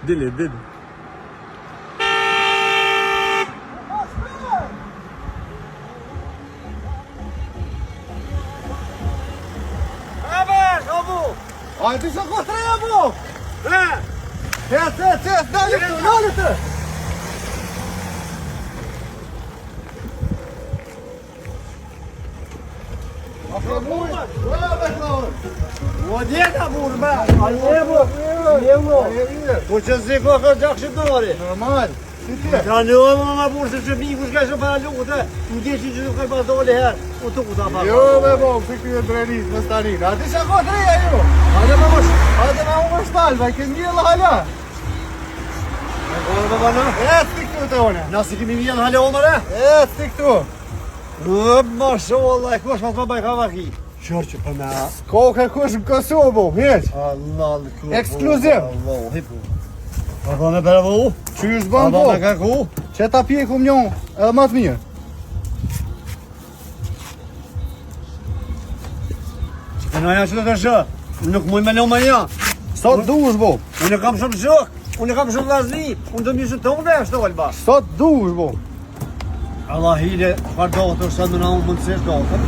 Dili. Hajde sa kotreja bu! Ec, dalje të! Apo mujë! Brave, Klaur! O djeta burë me! A njevo! Po që ziko ka gjakë dori. Normal! Si ti? Ka në më ma burë se që miku shka shë para lutë, në gjeshi që nuk ka pas dole herë, u tu ta pa. Jo me bo, si kjo e drenit, më stanin. A ti sa kotreja ju? Hajde më mosh! Hajde na umë shtalë, vaj kënë mjellë hala! Ecë ti këtu të one! Nasi kemi mjellë hale omëre? Ecë ti këtu! Mashallah, kush pas baj ka vaki. Qërë që për me a. Ko ka kush në Kosovë, heq! Allah, Ekskluziv! Allah, hipu. A ba me bërë vë Qysh bën po? A ba me ka ku? Që ta pjekum njo, edhe më të mirë. Që të naja që të të shë, nuk muj me në më një. Sot dush bo! Unë kam shumë shok, unë kam shumë lazni, unë të mjëshë të unë e shto alba. Sot dush bo! Allah hile, farë dohëtër, sa në unë mundësish dohëtër.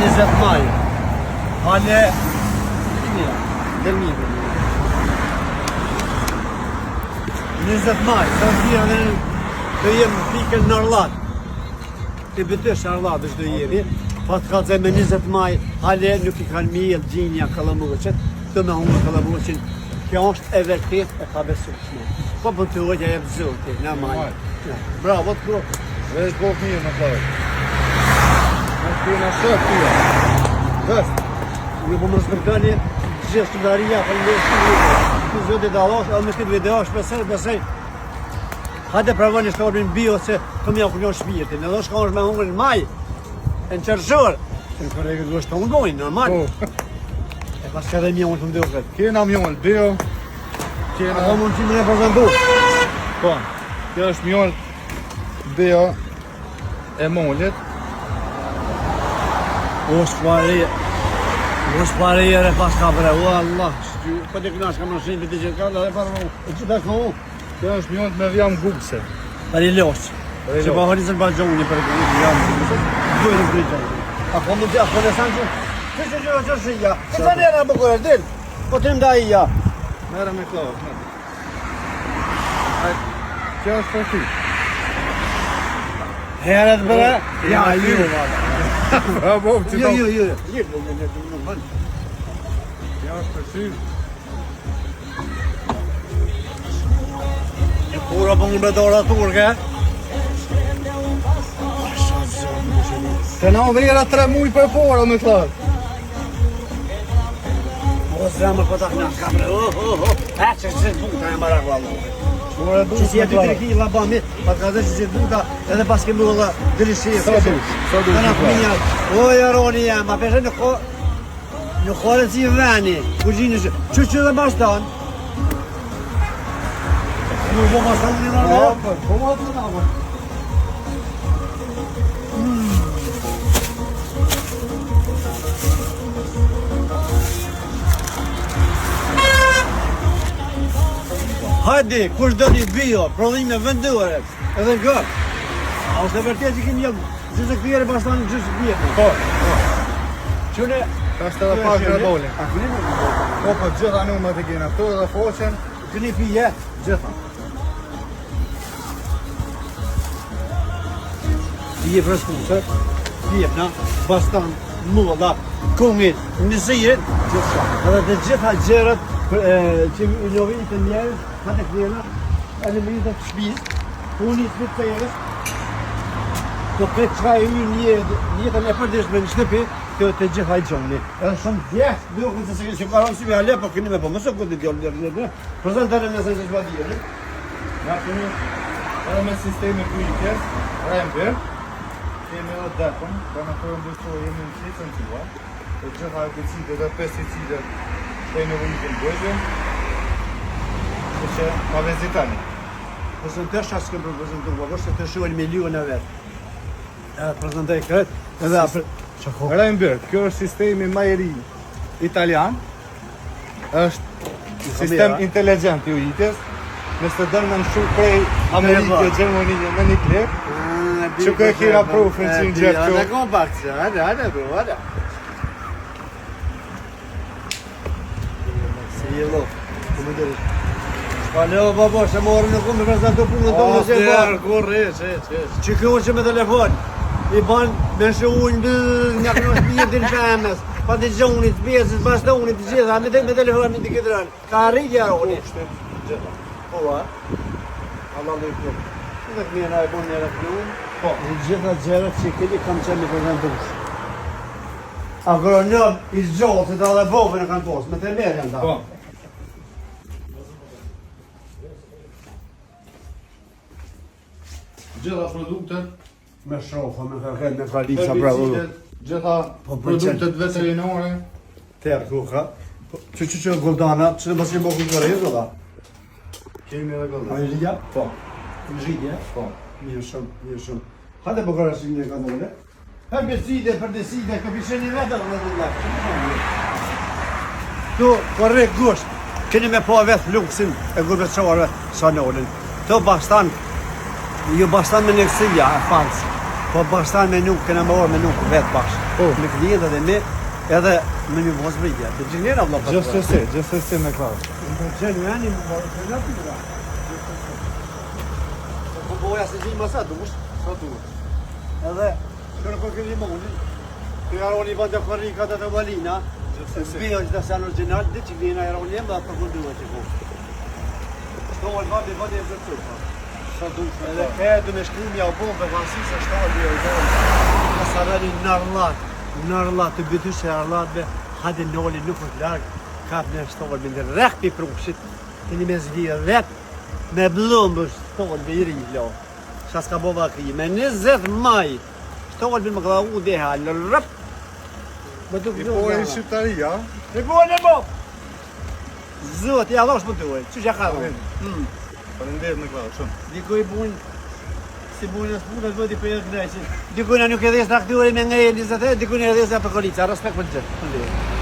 20 maj. Hale, del mirë. 20 maj, sa shkira dhe jemë pikën në Arlat. Të bëtësh Arlat është dhe jemi. Pa të ka të me 20 maj, hale nuk I kanë mijel gjinja Kallamuqët, të me unë Kallamuqën. Kjo është e vërtet e ka besu shme. Po për të ujtja e bëzoti, në maj. Bravo, të kërë. Vesh bok mirë në kërë. Në të në shëtë të jo. Vest. Unë po më respektoni gjithë studaria për në shumë. Në zëtë i dalosh, edhe me këtë video është besej. Hajde pravoni shtorbin bio se të mja kënjo shpirtin. Edhe shka është me hungrin maj, e në qërshër. Se në kërë e këtë është të hungojnë, normal. E pas ka dhe mja unë të mdo këtë. Kena mjoll bio. Ako mund që më reprezentu. Po, kjo është mjoll bio e mollit. O shpare jere pas ka bre, o Allah. Po të kënash ka më shimë për të gjithë kalla dhe parë e që të është më u. Kjo është mjoll me vjam gubse. Për I loqë. Që pa horizën Balgjoni për jam gubse. Dojnë të dritë. Ako më të ako në sanë që shija. Këtë të njëra më kërë, del. Po të më da I ja. Mere me klavë. Kjo është për ty. Heret bre. Ja, ju. Bravo, që Jo. Kjo është për ty. Pura për në bedora turke. Se na vrera 3 muj për pora me klavë. O zemër po ta knash ka bre. E që të buta e marak vallo. Që si jetë 3 kila bami, pa të ka dhe që si buta edhe pas ke mëllë dërishirë. Sa dush. Në fëminja, o jaroni jam, ma peshe në kore si veni, kërgjinë që dhe bashtan. Nuk bo bashtan një nërë? Po ma të në Hajde, kush do një bio, prodhime vendore, edhe nga. A është e vërtet që kemi jam, gjithë këtjere bashtan gjithë vjetë. Po. Qune... Ka është edhe pak në dole. A këni më Po, gjitha numët e kena këtu edhe foqen. këni pije, gjitha. Pije freskuse, pije na, bastan, mulla, kongit, njësirit, gjitha. Edhe të gjitha gjerët që njovi të njerës, hate këtjena, edhe me të shpiz, puni të të tërës, të këtë qka e ju njëtën e përdishme në shtëpi, të gjitha I gjoni. Edhe shumë djeshtë, dhe këtë se që karonë si me ale, po këni me po mësë këtë djollë dhe prezentare nëse që shba dhjeri. Nga këni, edhe me sistemi kujtjes, rembir, kemi edhe dekon, ka në kërë ndërshoj jemi në qicën të ua, të gjitha herbicide dhe pesticide e në vëjtën bëjgjën, që ma vezitani. Prezentash asë kemë prezentu, po se të shuajnë milion e vetë. Edhe prezentoj këtë, edhe apër... Rembir, kjo është sistemi ma I ri italian, është sistem inteligjent i ujitjes. Nëse dënë në nëshu prej Amerike, Gjermonije, në një klip, që kërë kira profin që në gjithë kjo. Hajde kompakt, hajde bro, hajde. Si je lo, ku më dërë. Pa leo babo, që morë në ku me prezantu punën tonë në që e bërë. Kur, Që kjo që me telefon, i ban me shë ujnë nga kënë shpijetin femës, pa të gjonit, pjesës, bastonit, të gjitha, me telefonin të këtë rënë. Ka rritja roni. Po, a? Allah dhe i kjo. Në të këmjena e bon njëra kënë, po, në gjitha gjerët që i këti kam qenë me prezentush. Agronom i zxotit dhe bove në kanë posë, me të merë janë ta. Po. Gjitha produktet, Me shofa, me kërket, me kalica, bravo. gjitha produktet veterinore. Terë kuka. Që goldana, që në pasim bo këtë rejë, da? Kemi edhe A gëllë. i rridja? Po. I rridja? Po. Mirë shumë, mirë shumë. Hajde po kërë shumë një ka dole. Herbicide, perdicide, këpisheni vetë në të lakë. Tu, korrekt gusht, keni me po vetë luksin e gurbe të qavarve sa në olin. Tu bastan, ju bastan me në kësilja e falsë. Po bastan me nuk, kena me orë me nuk vetë bashkë. Me klientë dhe me, edhe me një vëzë britja. Të gjinera vla për Gjithsesi me klavë. Të gjenë janë një më në të të po boja se gjimë sa dush, edhe kërë për këtë limonin, të jaroni vëndë të kërrika të valina, zbijo që të sanë original, dhe që vina jaroni jemë dhe për kënduve që ku. Shtohë babi, vëndë e vërtu, sa dush, edhe këtë me shkrimi au bomë, për vansi se shtohë dhe e dojnë, në sarani në arlat, të bëty që arlatve, hadi noli nuk është largë, kap në shtohë, me në rekë për prushit, të një me zhjë vetë, me blumë shtohën me i rilo. Qa s'ka bova këji, me 20 maj. Shtohën me më këda u dhe halë, rëp. I po e shqiptari, ja? I po e bo! Zot, i adhosh për të uaj, që që ka dhe? Falenderit me klavë, shumë. Dikuj bujnë, si bujnë as punët vëti për jetë knajqin. Dikuj në nuk e dhesë në aktuari me nga e 20, dikuj në e dhesë për kolica, respekt për gjithë.